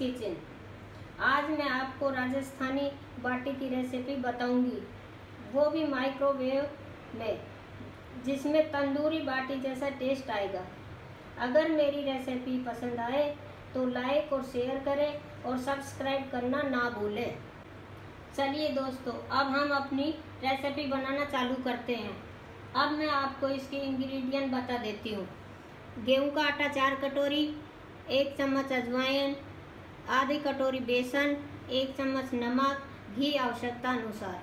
Kitchen. आज मैं आपको राजस्थानी बाटी की रेसिपी बताऊंगी, वो भी माइक्रोवेव में, जिसमें तंदूरी बाटी जैसा टेस्ट आएगा। अगर मेरी रेसिपी पसंद आए तो लाइक और शेयर करें और सब्सक्राइब करना ना भूलें। चलिए दोस्तों, अब हम अपनी रेसिपी बनाना चालू करते हैं। अब मैं आपको इसके इंग्रेडिएंट बता देती हूँ। गेहूं का आटा 4 कटोरी, 1 चम्मच अजवाइन, आधी कटोरी बेसन, 1 चम्मच नमक, घी आवश्यकता अनुसार।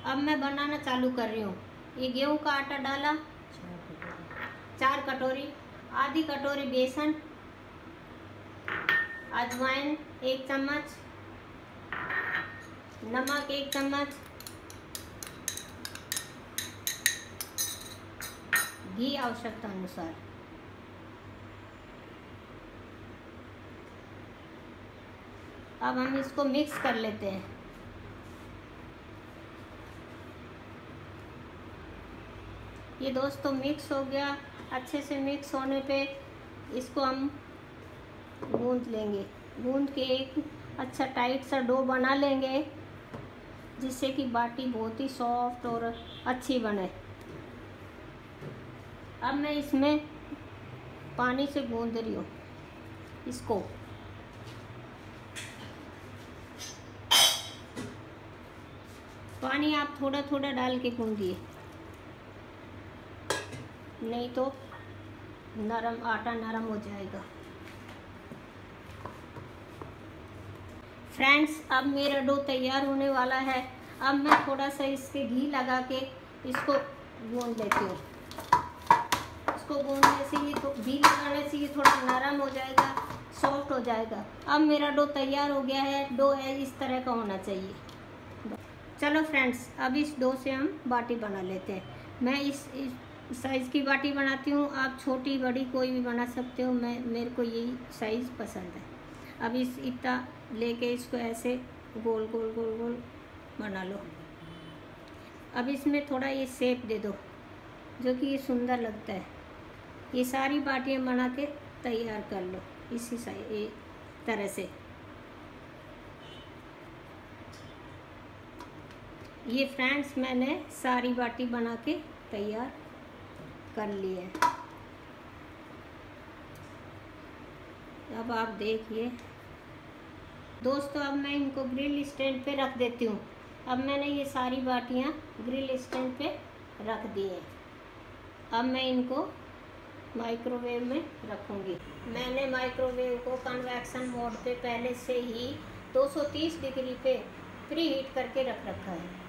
अब मैं बनाना चालू कर रही हूँ। ये गेहूं का आटा डाला 4 कटोरी, आधी कटोरी बेसन, अजवाइन 1 चम्मच, नमक 1 चम्मच, घी आवश्यकता अनुसार। अब हम इसको मिक्स कर लेते हैं। ये दोस्तों मिक्स हो गया। अच्छे से मिक्स होने पे इसको हम गूंद लेंगे। गूंद के एक अच्छा टाइट सा डो बना लेंगे, जिससे कि बाटी बहुत ही सॉफ्ट और अच्छी बने। अब मैं इसमें पानी से गूंद रही हूँ इसको। पानी आप थोड़ा थोड़ा डाल के गूंदिए, नहीं तो आटा नरम हो जाएगा। फ्रेंड्स, अब मेरा डो तैयार होने वाला है। अब मैं थोड़ा सा इसके घी लगा के इसको गूंद लेती हूँ। इसको गूंदने से ही तो घी लगाने से ये थोड़ा नरम हो जाएगा, सॉफ्ट हो जाएगा। अब मेरा डो तैयार हो गया है। डो है इस तरह का होना चाहिए। चलो फ्रेंड्स, अब इस डो से हम बाटी बना लेते हैं। मैं इस साइज़ की बाटी बनाती हूँ। आप छोटी बड़ी कोई भी बना सकते हो। मेरे को यही साइज़ पसंद है। अब इतना लेके इसको ऐसे गोल गोल गोल गोल बना लो। अब इसमें थोड़ा ये शेप दे दो, जो कि ये सुंदर लगता है। ये सारी बाटियाँ बना के तैयार कर लो इसी तरह से। ये फ्रेंड्स, मैंने सारी बाटी बना के तैयार कर ली है। अब आप देखिए दोस्तों, अब मैं इनको ग्रिल स्टैंड पे रख देती हूँ। अब मैंने ये सारी बाटियाँ ग्रिल स्टैंड पे रख दी है। अब मैं इनको माइक्रोवेव में रखूँगी। मैंने माइक्रोवेव को कन्वेक्शन मोड पे पहले से ही 230 डिग्री पे प्री हीट करके रख रखा है।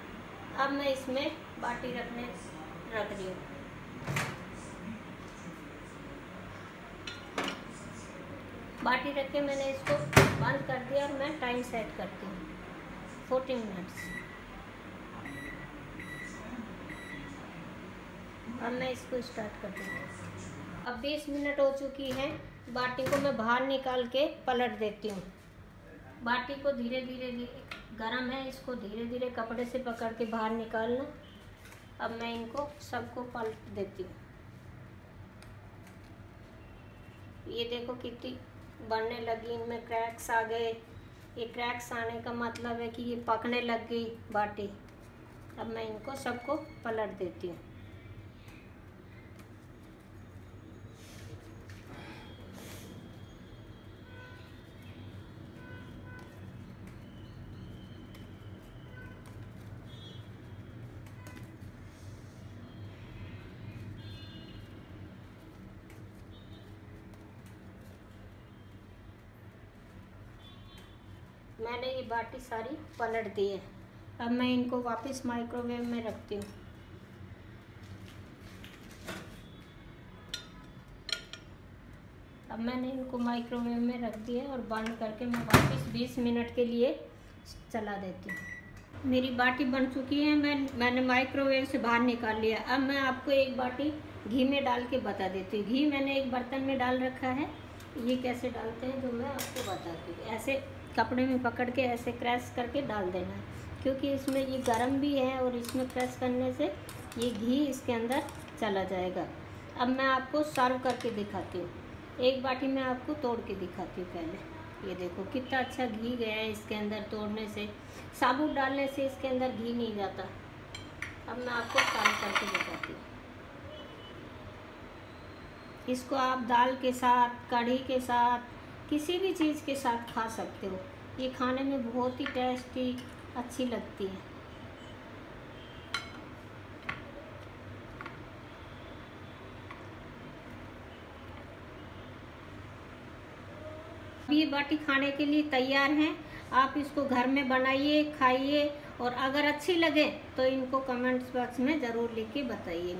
अब मैं इसमें बाटी रख रही हूँ। बाटी रख के मैंने इसको बंद कर दिया और मैं टाइम सेट करती हूँ 40 मिनट्स। अब मैं इसको स्टार्ट करती हूँ। अब 20 मिनट हो चुकी है। बाटी को मैं बाहर निकाल के पलट देती हूँ। बाटी को धीरे धीरे गरम है, इसको धीरे धीरे कपड़े से पकड़ के बाहर निकालना। अब मैं इनको सबको पलट देती हूँ। ये देखो कितनी बनने लगी, इनमें क्रैक्स आ गए। ये क्रैक्स आने का मतलब है कि ये पकने लग गई बाटी। अब मैं इनको सबको पलट देती हूँ। मैंने ये बाटी सारी पलट दी है। अब मैं इनको वापस माइक्रोवेव में रखती हूँ। अब मैंने इनको माइक्रोवेव में रख दिया और बंद करके मैं वापस 20 मिनट के लिए चला देती हूँ। मेरी बाटी बन चुकी है। मैंने माइक्रोवेव से बाहर निकाल लिया। अब मैं आपको एक बाटी घी में डाल के बता देती हूँ। घी मैंने एक बर्तन में डाल रखा है। ये कैसे डालते हैं जो मैं आपको बताती हूँ। ऐसे कपड़े में पकड़ के ऐसे क्रैश करके डाल देना है, क्योंकि इसमें ये गर्म भी है और इसमें क्रैश करने से ये घी इसके अंदर चला जाएगा। अब मैं आपको सर्व करके दिखाती हूँ। एक बाटी में आपको तोड़ के दिखाती हूँ पहले। ये देखो कितना अच्छा घी गया है इसके अंदर, तोड़ने से, साबुत डालने से इसके अंदर घी नहीं जाता। अब मैं आपको फ्राई करके बताती हूँ। इसको आप दाल के साथ, कढ़ी के साथ, किसी भी चीज़ के साथ खा सकते हो। ये खाने में बहुत ही टेस्टी अच्छी लगती है। ये बाटी खाने के लिए तैयार हैं। आप इसको घर में बनाइए, खाइए, और अगर अच्छी लगे तो इनको कमेंट्स बॉक्स में ज़रूर लिख के बताइए।